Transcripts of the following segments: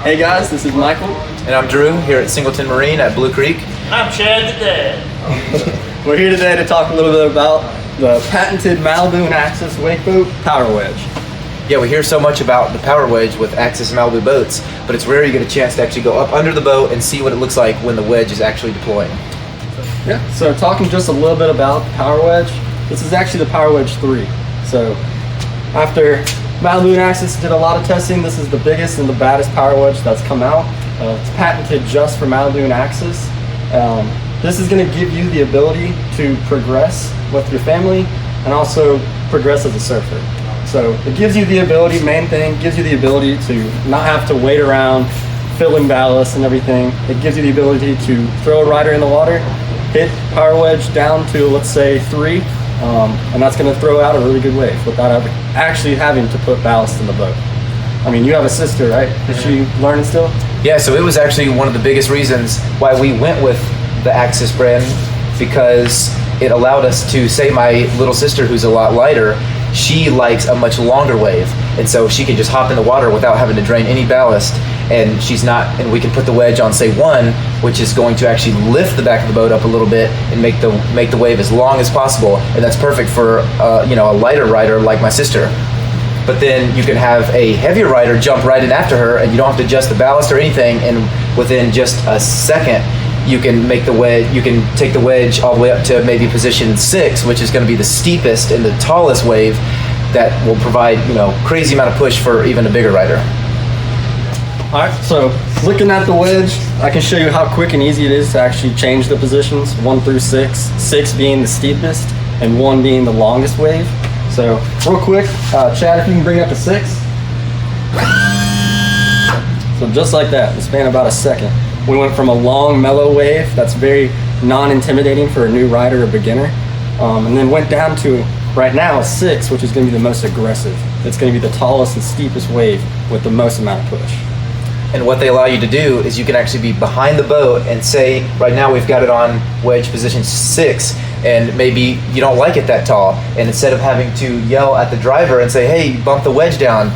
Hey guys, this is Michael. And I'm Drew here at Singleton Marine at Blue Creek. I'm Chad the Dad. We're here today to talk a little bit about the patented Malibu Axis Power Wedge. Yeah, we hear so much about the Power Wedge with Axis Malibu boats, but it's rare you get a chance to actually go up under the boat and see what it looks like when the wedge is actually deploying. Yeah, so talking just a little bit about the Power Wedge, this is actually the Power Wedge 3. So after Malibu and Axis did a lot of testing, this is the biggest and the baddest Power Wedge that's come out. It's patented just for Malibu and Axis. This is going to give you the ability to progress with your family and also progress as a surfer. So it gives you the ability, main thing, gives you the ability to not have to wait around filling ballast and everything. It gives you the ability to throw a rider in the water, hit Power Wedge down to, let's say, 3, and that's going to throw out a really good wave without actually having to put ballast in the boat. I mean, you have a sister, right? Is she learning still? Yeah, so it was actually one of the biggest reasons why we went with the Axis brand, because it allowed us to, say my little sister who's a lot lighter, she likes a much longer wave, and so she can just hop in the water without having to drain any ballast, and we can put the wedge on, say, 1, which is going to actually lift the back of the boat up a little bit and make the wave as long as possible, and that's perfect for a lighter rider like my sister. But then you can have a heavier rider jump right in after her, and you don't have to adjust the ballast or anything, and within just a second you can make the wedge. You can take the wedge all the way up to maybe position 6, which is going to be the steepest and the tallest wave that will provide crazy amount of push for even a bigger rider. All right, so looking at the wedge, I can show you how quick and easy it is to actually change the positions, 1 through 6, 6 being the steepest and 1 being the longest wave. So real quick, Chad, if you can bring up to 6. So just like that, in the span of about a second, we went from a long, mellow wave that's very non-intimidating for a new rider or beginner, and then went down to, right now, a 6, which is going to be the most aggressive. It's going to be the tallest and steepest wave with the most amount of push. And what they allow you to do is you can actually be behind the boat and say, right now we've got it on wedge position 6, and maybe you don't like it that tall, and instead of having to yell at the driver and say, hey, bump the wedge down,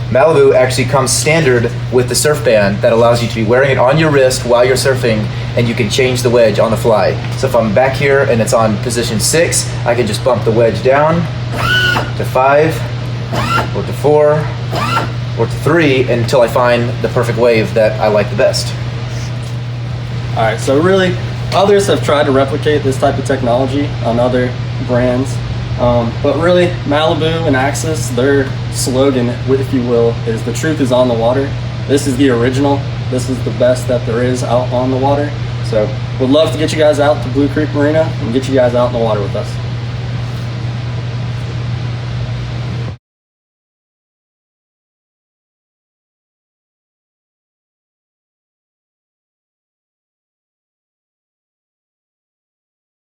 Malibu actually comes standard with the surf band that allows you to be wearing it on your wrist while you're surfing, and you can change the wedge on the fly. So if I'm back here and it's on position 6, I can just bump the wedge down to 5 or to 4 or to 3 until I find the perfect wave that I like the best. All right, so really, others have tried to replicate this type of technology on other brands, but really, Malibu and Axis, their slogan, if you will, is "the truth is on the water." This is the original. This is the best that there is out on the water. So, we'd love to get you guys out to Blue Creek Marina and get you guys out in the water with us.